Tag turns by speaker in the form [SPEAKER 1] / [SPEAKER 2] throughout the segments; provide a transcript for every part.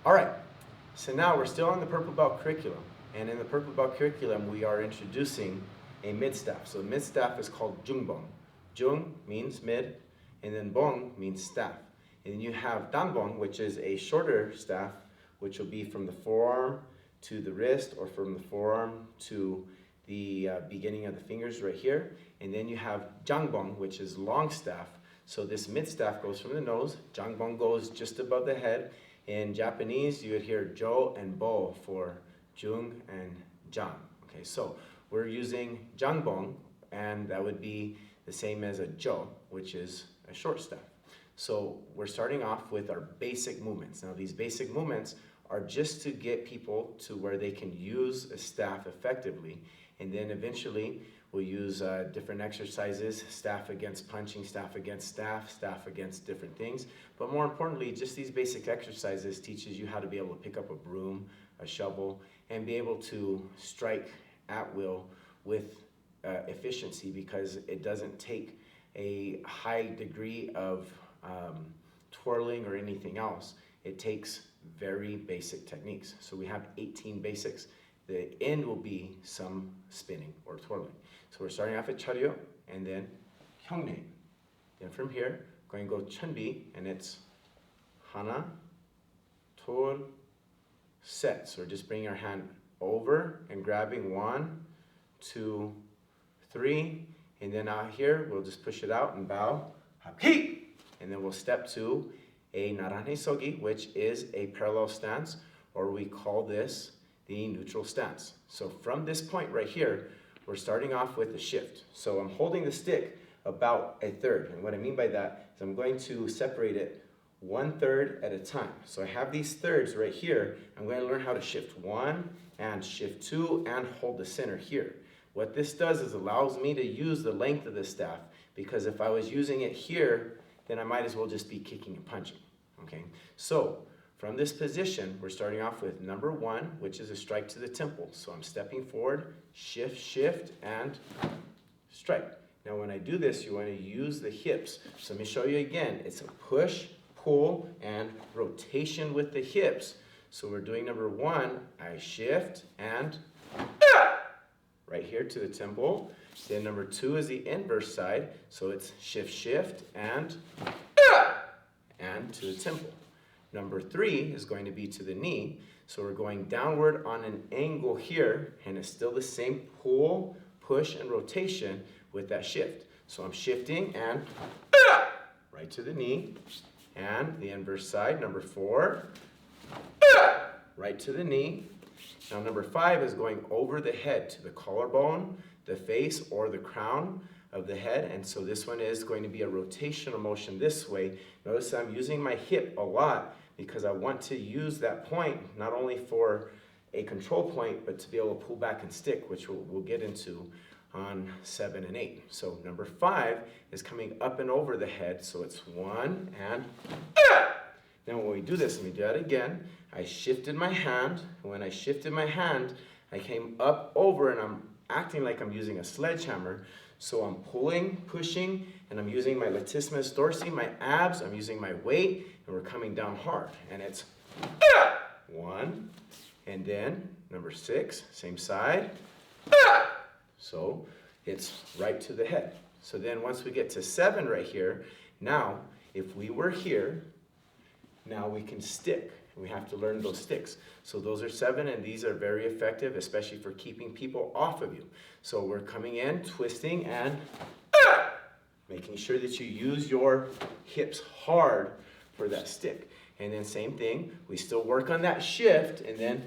[SPEAKER 1] All right, so now we're still on the purple belt curriculum. And in the purple belt curriculum, we are introducing a mid-staff. So the mid-staff is called jungbong. Jung means mid, and then bong means staff. And then you have danbong, which is a shorter staff, which will be from the forearm to the wrist, or from the forearm to the beginning of the fingers right here. And then you have jangbong, which is long staff. So this mid-staff goes from the nose, jangbong goes just above the head. In Japanese, you would hear jo and bo for jung and jang. Okay, so we're using jangbong, and that would be the same as a jo, which is a short staff. So we're starting off with our basic movements. Now these basic movements are just to get people to where they can use a staff effectively, and then eventually we'll use different exercises, staff against punching, staff against staff, staff against different things. But more importantly, just these basic exercises teaches you how to be able to pick up a broom, a shovel, and be able to strike at will with efficiency, because it doesn't take a high degree of twirling or anything else. It takes very basic techniques. So we have 18 basics. The end will be some spinning or twirling. So we're starting off at charyo and then hyungnae. Then from here, going to go chunbi, and it's hana, tor, set. So we're just bringing our hand over and grabbing 1, 2, 3, and then out here we'll just push it out and bow, hapki, and then we'll step to a narane sogi, which is a parallel stance, or we call this the neutral stance. So from this point right here, we're starting off with a shift. So I'm holding the stick about a third, and what I mean by that is I'm going to separate it 1/3 at a time. So I have these thirds right here. I'm going to learn how to shift 1 and shift 2 and hold the center here. What this does is allows me to use the length of the staff, because if I was using it here, then I might as well just be kicking and punching. Okay, so from this position, we're starting off with number 1, which is a strike to the temple. So I'm stepping forward, shift, shift, and strike. Now when I do this, you want to use the hips. So let me show you again. It's a push, pull, and rotation with the hips. So we're doing number 1, I shift, and right here to the temple. Then number 2 is the inverse side. So it's shift, shift, and to the temple. Number 3 is going to be to the knee. So we're going downward on an angle here, and it's still the same pull, push, and rotation with that shift. So I'm shifting and right to the knee, and the inverse side, number 4, right to the knee. Now number 5 is going over the head to the collarbone, the face, or the crown of the head. And so this one is going to be a rotational motion this way. Notice I'm using my hip a lot, because I want to use that point not only for a control point, but to be able to pull back and stick, which we'll get into on 7 and 8. So number 5 is coming up and over the head. So it's 1 and now when we do this, let me do that again. I shifted my hand, and when I shifted my hand, I came up over, and I'm acting like I'm using a sledgehammer. So I'm pulling, pushing, and I'm using my latissimus dorsi, my abs, I'm using my weight, and we're coming down hard. And it's 1, and then number 6, same side. So it's right to the head. So then once we get to 7 right here, now if we were here, now we can stick. We have to learn those sticks. So those are 7, and these are very effective, especially for keeping people off of you. So we're coming in, twisting, and making sure that you use your hips hard for that stick. And then same thing, we still work on that shift, and then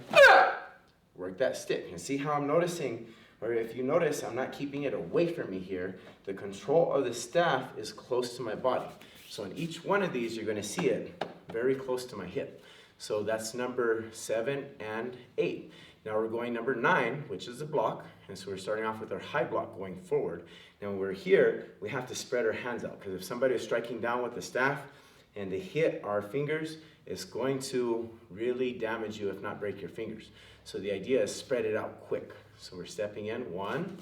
[SPEAKER 1] work that stick. And see how I'm noticing, or if you notice, I'm not keeping it away from me here. The control of the staff is close to my body. So in each one of these, you're going to see it very close to my hip. So that's number 7 and 8. Now we're going number 9, which is the block. And so we're starting off with our high block going forward. Now when we're here, we have to spread our hands out, because if somebody is striking down with the staff and they hit our fingers, it's going to really damage you, if not break your fingers. So the idea is spread it out quick. So we're stepping in, 1,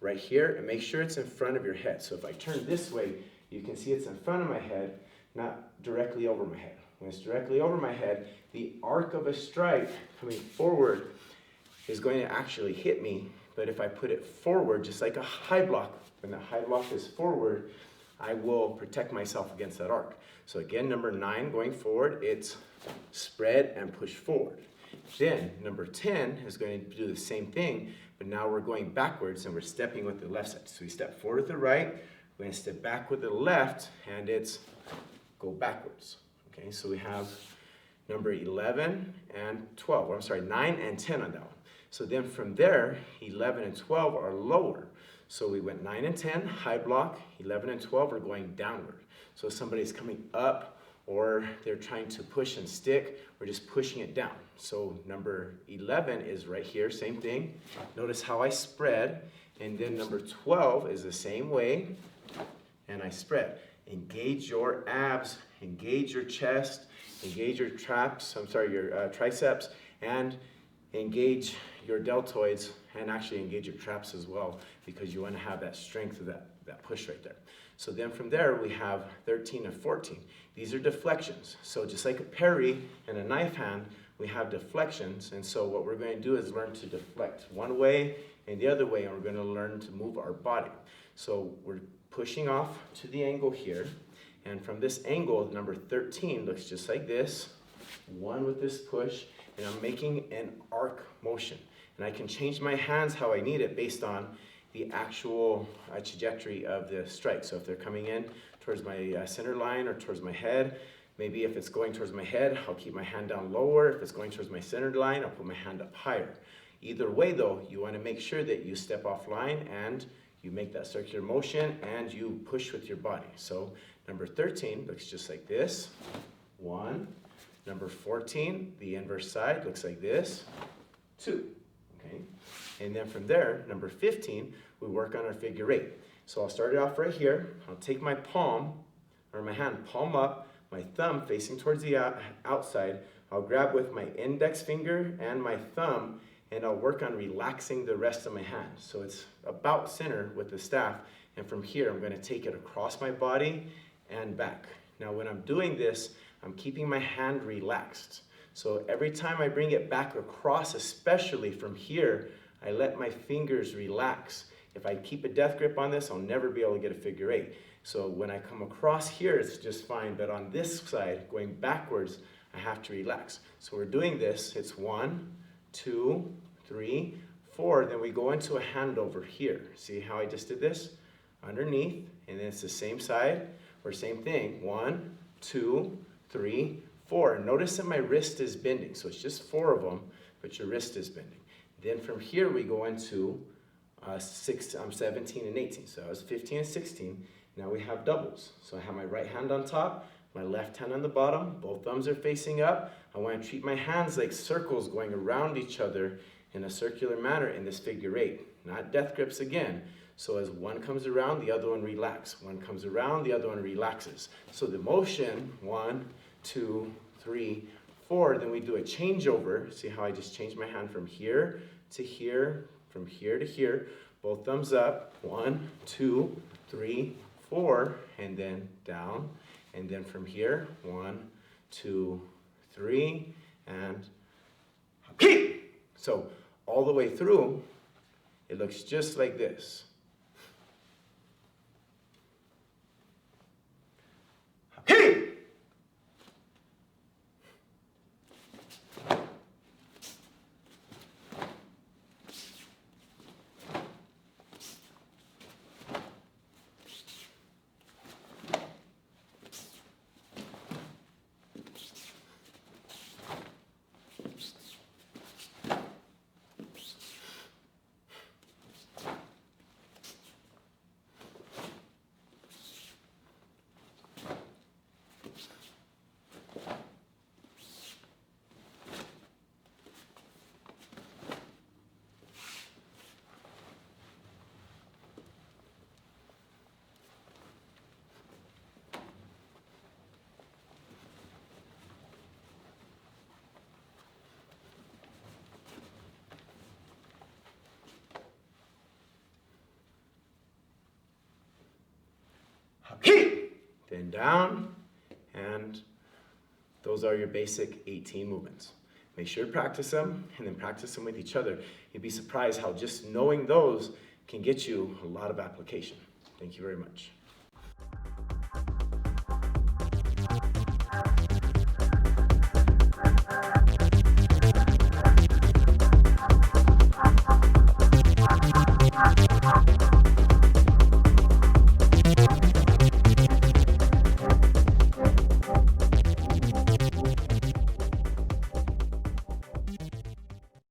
[SPEAKER 1] right here, and make sure it's in front of your head. So if I turn this way, you can see it's in front of my head, not directly over my head. when it's directly over my head, the arc of a strike coming forward is going to actually hit me. But if I put it forward, just like a high block, when the high block is forward, I will protect myself against that arc. So again, number 9, going forward, it's spread and push forward. Then number 10 is going to do the same thing, but now we're going backwards and we're stepping with the left side. So we step forward with the right, we're going to step back with the left, and it's go backwards. Okay, so we have number 11 and 12. I'm sorry, 9 and 10 on that one. So then from there, 11 and 12 are lower. So we went 9 and 10, high block, 11 and 12 are going downward. So if somebody's coming up or they're trying to push and stick, we're just pushing it down. So number 11 is right here, same thing. Notice how I spread. And then number 12 is the same way, and I spread. Engage your abs, engage your chest, engage your your triceps, and engage your deltoids, and actually engage your traps as well, because you want to have that strength of that push right there. So then from there we have 13 and 14. These are deflections. So just like a parry and a knife hand, we have deflections. And so what we're going to do is learn to deflect one way and the other way, and we're going to learn to move our body. So we're pushing off to the angle here. And from this angle, number 13 looks just like this. 1 with this push, and I'm making an arc motion. And I can change my hands how I need it based on the actual trajectory of the strike. So if they're coming in towards my center line or towards my head, maybe if it's going towards my head, I'll keep my hand down lower. If it's going towards my center line, I'll put my hand up higher. Either way though, you want to make sure that you step off line and you make that circular motion and you push with your body. So number 13 looks just like this. 1. Number 14, the inverse side looks like this. 2. Okay. And then from there, number 15, we work on our figure 8. So I'll start it off right here. I'll take my palm, or my hand, palm up, my thumb facing towards the outside. I'll grab with my index finger and my thumb, and I'll work on relaxing the rest of my hand. So it's about center with the staff, and from here I'm going to take it across my body and back. Now when I'm doing this, I'm keeping my hand relaxed. So every time I bring it back across, especially from here, I let my fingers relax. If I keep a death grip on this, I'll never be able to get a figure 8. So when I come across here, it's just fine, but on this side, going backwards, I have to relax. So we're doing this, it's 1, 2, 3, 4, then we go into a handover here. See how I just did this? Underneath, and then it's the same side, or same thing, 1, 2, 3, 4. Notice that my wrist is bending, so it's just 4 of them, but your wrist is bending. Then from here we go into 17 and 18. So I was 15 and 16. Now we have doubles. So I have my right hand on top, my left hand on the bottom, both thumbs are facing up. I want to treat my hands like circles going around each other in a circular manner in this figure 8. Not death grips again. So as one comes around, the other one relaxes. One comes around, the other one relaxes. So the motion, 1, 2, 3, 4, then we do a changeover. See how I just changed my hand from here to here, from here to here. Both thumbs up, 1, 2, 3, 4, and then down. And then from here, 1, 2, 3, and Hapkido. So all the way through, it looks just like this. Hapkido. Hapkido. Then down, and those those are your basic 18 movements. Make sure to practice them, and then practice them with each other. You'd be surprised how just knowing those can get you a lot of application. Thank you very much.